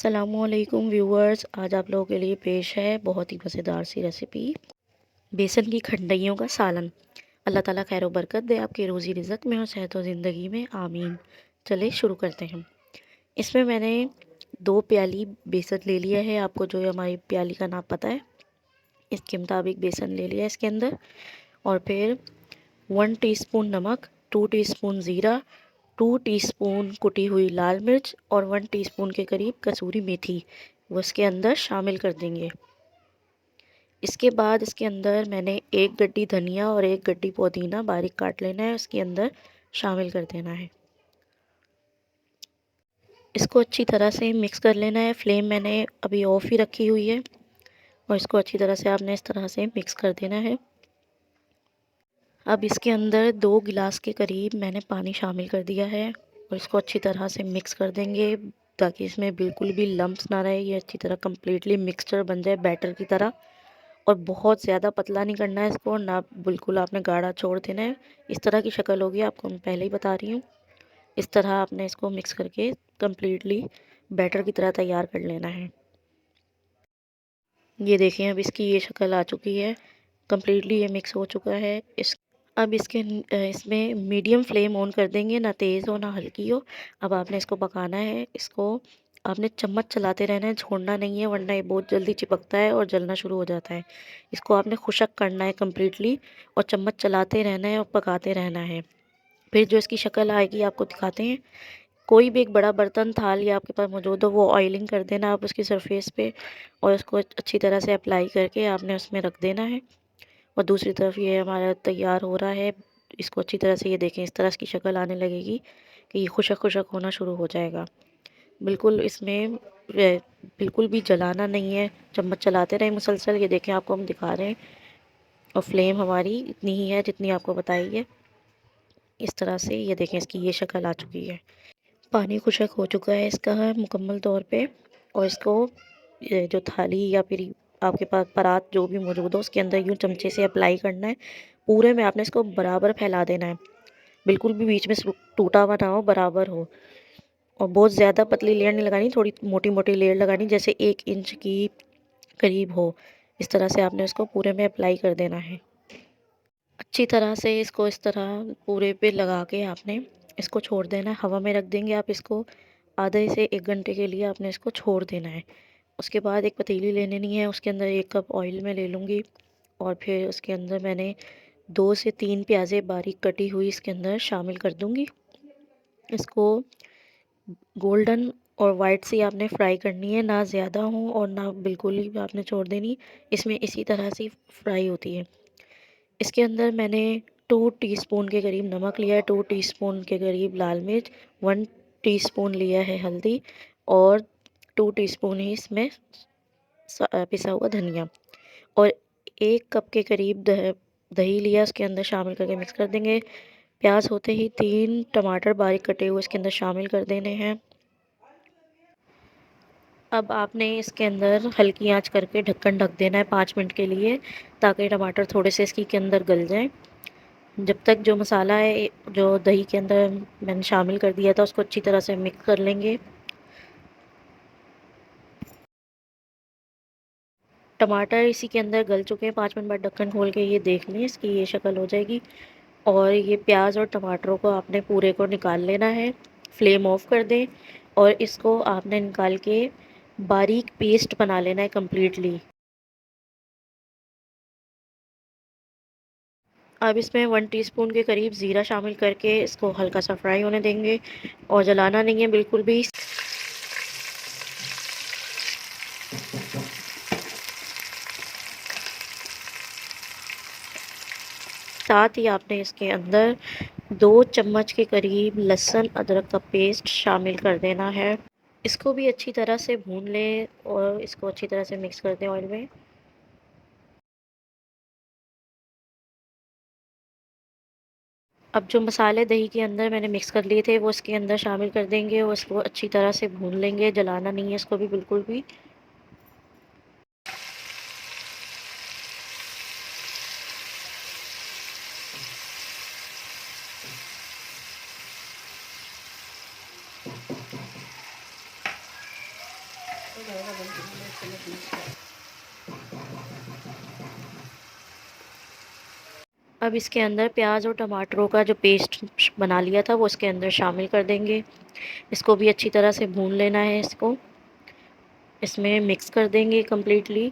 अस्सलामुअलैकुम व्यूअर्स, आज आप लोगों के लिए पेश है बहुत ही मज़ेदार सी रेसिपी बेसन की खंडइयों का सालन। अल्लाह ताला खैर बरकत दे आपके रोज़ी रिज़्क में और सेहत और ज़िंदगी में, आमीन। चले शुरू करते हैं। इसमें मैंने 2 प्याली बेसन ले लिया है। आपको जो हमारी प्याली का नाप पता है, इसके मुताबिक बेसन ले लिया इसके अंदर। और फिर 1 टीस्पून नमक, 2 टीस्पून ज़ीरा, 2 टीस्पून कुटी हुई लाल मिर्च और 1 टीस्पून के करीब कसूरी मेथी वो इसके अंदर शामिल कर देंगे। इसके बाद इसके अंदर मैंने 1 गड्डी धनिया और 1 गड्डी पुदीना बारीक काट लेना है, उसके अंदर शामिल कर देना है। इसको अच्छी तरह से मिक्स कर लेना है। फ्लेम मैंने अभी ऑफ ही रखी हुई है और इसको अच्छी तरह से आपने इस तरह से मिक्स कर देना है। अब इसके अंदर 2 गिलास के करीब मैंने पानी शामिल कर दिया है और इसको अच्छी तरह से मिक्स कर देंगे ताकि इसमें बिल्कुल भी लम्प्स ना रहे। ये अच्छी तरह कम्प्लीटली मिक्सचर बन जाए बैटर की तरह। और बहुत ज़्यादा पतला नहीं करना है इसको, ना बिल्कुल आपने गाढ़ा छोड़ देना है। इस तरह की शक्ल होगी, आपको मैं पहले ही बता रही हूँ। इस तरह आपने इसको मिक्स करके कम्प्लीटली बैटर की तरह तैयार कर लेना है। ये देखें, अब इसकी ये शक्ल आ चुकी है, कम्प्लीटली ये मिक्स हो चुका है। अब इसमें मीडियम फ्लेम ऑन कर देंगे, ना तेज़ हो ना हल्की हो। अब आपने इसको पकाना है। इसको आपने चम्मच चलाते रहना है, छोड़ना नहीं है, वरना ये बहुत जल्दी चिपकता है और जलना शुरू हो जाता है। इसको आपने खुशक करना है कम्प्लीटली और चम्मच चलाते रहना है और पकाते रहना है। फिर जो इसकी शक्ल आएगी आपको दिखाते हैं। कोई भी एक बड़ा बर्तन थाल या आपके पास मौजूद हो, वो ऑयलिंग कर देना आप उसकी सरफेस पे और उसको अच्छी तरह से अप्लाई करके आपने उसमें रख देना है। और दूसरी तरफ ये हमारा तैयार हो रहा है। इसको अच्छी तरह से ये देखें, इस तरह इसकी शक्ल आने लगेगी कि ये खुशक खुशक होना शुरू हो जाएगा। बिल्कुल इसमें बिल्कुल भी जलाना नहीं है, चम्मच चलाते रहें मुसलसल। ये देखें, आपको हम दिखा रहे हैं और फ्लेम हमारी इतनी ही है जितनी आपको बताई है। इस तरह से ये देखें, इसकी ये शक्ल आ चुकी है। पानी खुशक हो चुका है इसका मुकम्मल तौर पे। और इसको जो थाली या फिर आपके पास परात जो भी मौजूद हो, उसके अंदर यूँ चमचे से अप्लाई करना है। पूरे में आपने इसको बराबर फैला देना है, बिल्कुल भी बीच में टूटा हुआ ना हो, बराबर हो। और बहुत ज़्यादा पतली लेयर नहीं लगानी, थोड़ी मोटी मोटी लेयर लगानी, जैसे 1 इंच की करीब हो। इस तरह से आपने इसको पूरे में अप्लाई कर देना है। अच्छी तरह से इसको इस तरह पूरे पे लगा के आपने इसको छोड़ देना है। हवा में रख देंगे आप इसको, आधे से 1 घंटे के लिए आपने इसको छोड़ देना है। उसके बाद एक पतीली ले लेनी है, उसके अंदर 1 कप ऑयल में ले लूँगी और फिर उसके अंदर मैंने 2 से 3 प्याज़ें बारीक कटी हुई इसके अंदर शामिल कर दूँगी। इसको गोल्डन और वाइट से आपने फ्राई करनी है, ना ज़्यादा हो और ना बिल्कुल ही आपने छोड़ देनी। इसमें इसी तरह से फ्राई होती है। इसके अंदर मैंने 2 टीस्पून के करीब नमक लिया है, 2 टीस्पून के करीब लाल मिर्च, 1 टीस्पून लिया है हल्दी और 2 टीस्पून ही इसमें पिसा हुआ धनिया और 1 कप के करीब दही लिया, उसके अंदर शामिल करके मिक्स कर देंगे। प्याज होते ही 3 टमाटर बारीक कटे हुए इसके अंदर शामिल कर देने हैं। अब आपने इसके अंदर हल्की आंच करके ढक्कन ढक देना है 5 मिनट के लिए, ताकि टमाटर थोड़े से इसके के अंदर गल जाएं। जब तक जो मसाला है जो दही के अंदर मैंने शामिल कर दिया था, उसको अच्छी तरह से मिक्स कर लेंगे। टमाटर इसी के अंदर गल चुके हैं। 5 मिनट बाद ढक्कन खोल के ये देख लें, इसकी ये शक्ल हो जाएगी। और ये प्याज और टमाटरों को आपने पूरे को निकाल लेना है। फ्लेम ऑफ कर दें और इसको आपने निकाल के बारीक पेस्ट बना लेना है कम्प्लीटली। अब इसमें 1 टीस्पून के करीब ज़ीरा शामिल करके इसको हल्का सा फ्राई होने देंगे और जलाना नहीं है बिल्कुल भी। साथ ही आपने इसके अंदर 2 चम्मच के करीब लहसुन अदरक का पेस्ट शामिल कर देना है। इसको भी अच्छी तरह से भून लें और इसको अच्छी तरह से मिक्स कर दें ऑयल में। अब जो मसाले दही के अंदर मैंने मिक्स कर लिए थे, वो इसके अंदर शामिल कर देंगे और इसको अच्छी तरह से भून लेंगे। जलाना नहीं है इसको भी बिल्कुल भी। हो जाएगा बनते में 1 मिनट में। अब इसके अंदर प्याज और टमाटरों का जो पेस्ट बना लिया था वो इसके अंदर शामिल कर देंगे। इसको भी अच्छी तरह से भून लेना है। इसको इसमें मिक्स कर देंगे कम्प्लीटली।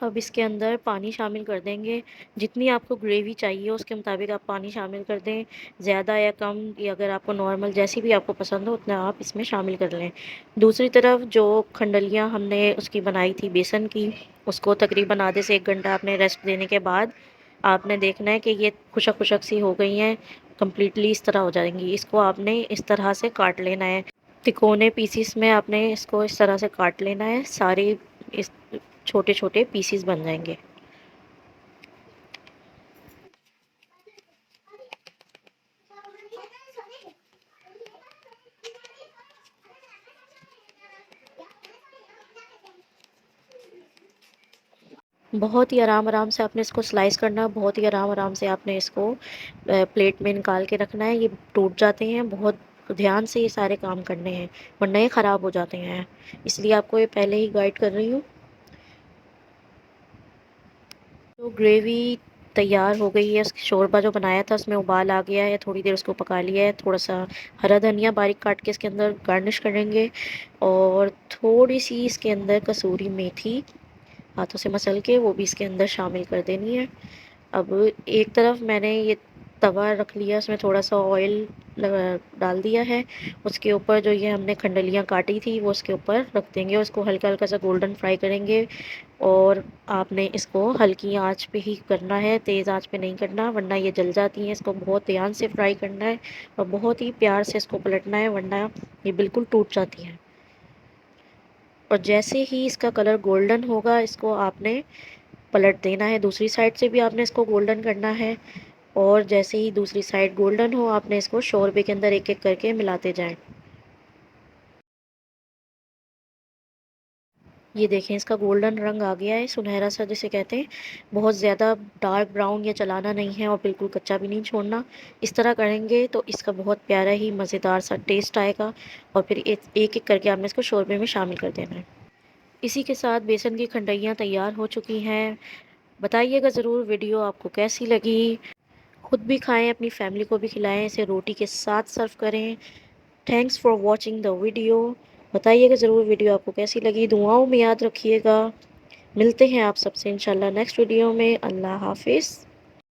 अब इसके अंदर पानी शामिल कर देंगे। जितनी आपको ग्रेवी चाहिए उसके मुताबिक आप पानी शामिल कर दें। ज़्यादा या कम, या अगर आपको नॉर्मल जैसी भी आपको पसंद हो उतना आप इसमें शामिल कर लें। दूसरी तरफ जो खंडलियाँ हमने उसकी बनाई थी बेसन की, उसको तकरीबन आधे से 1 घंटा आपने रेस्ट देने के बाद आपने देखना है कि ये खुशक खुशक सी हो गई हैं, कम्प्लीटली इस तरह हो जाएंगी। इसको आपने इस तरह से काट लेना है। तिकोने पीसीस में आपने इसको इस तरह से काट लेना है। सारे इस छोटे छोटे पीसीस बन जाएंगे। बहुत ही आराम आराम से आपने इसको स्लाइस करना है। बहुत ही आराम आराम से आपने इसको प्लेट में निकाल के रखना है। ये टूट जाते हैं, बहुत ध्यान से ये सारे काम करने हैं वरना ये ख़राब हो जाते हैं। इसलिए आपको ये पहले ही गाइड कर रही हूँ। तो ग्रेवी तैयार हो गई है। शोरबा जो बनाया था उसमें उबाल आ गया है। थोड़ी देर उसको पका लिया है। थोड़ा सा हरा धनिया बारीक काट के इसके अंदर गार्निश करेंगे और थोड़ी सी इसके अंदर कसूरी मेथी हाथों से मसल के वो भी इसके अंदर शामिल कर देनी है। अब एक तरफ मैंने ये तवा रख लिया, उसमें थोड़ा सा ऑयल डाल दिया है। उसके ऊपर जो ये हमने खंडलियाँ काटी थी वो उसके ऊपर रख देंगे और उसको हल्का हल्का सा गोल्डन फ्राई करेंगे। और आपने इसको हल्की आंच पे ही करना है, तेज़ आंच पे नहीं करना वरना ये जल जाती हैं। इसको बहुत ध्यान से फ्राई करना है और बहुत ही प्यार से इसको पलटना है वरना ये बिल्कुल टूट जाती हैं। और जैसे ही इसका कलर गोल्डन होगा इसको आपने पलट देना है। दूसरी साइड से भी आपने इसको गोल्डन करना है। और जैसे ही दूसरी साइड गोल्डन हो आपने इसको शोरबे के अंदर एक एक करके मिलाते जाएं। ये देखें इसका गोल्डन रंग आ गया है, सुनहरा सा जिसे कहते हैं। बहुत ज़्यादा डार्क ब्राउन या चलाना नहीं है और बिल्कुल कच्चा भी नहीं छोड़ना। इस तरह करेंगे तो इसका बहुत प्यारा ही मज़ेदार सा टेस्ट आएगा। और फिर एक एक करके आपने इसको शोरबे में शामिल कर देना है। इसी के साथ बेसन की खंडइयाँ तैयार हो चुकी हैं। बताइएगा ज़रूर वीडियो आपको कैसी लगी। खुद भी खाएं, अपनी फैमिली को भी खिलाएं। इसे रोटी के साथ सर्व करें। Thanks for watching the video. बताइएगा ज़रूर वीडियो आपको कैसी लगी। दुआओं में याद रखिएगा। मिलते हैं आप सबसे इंशाल्लाह नेक्स्ट वीडियो में। अल्लाह हाफिज़।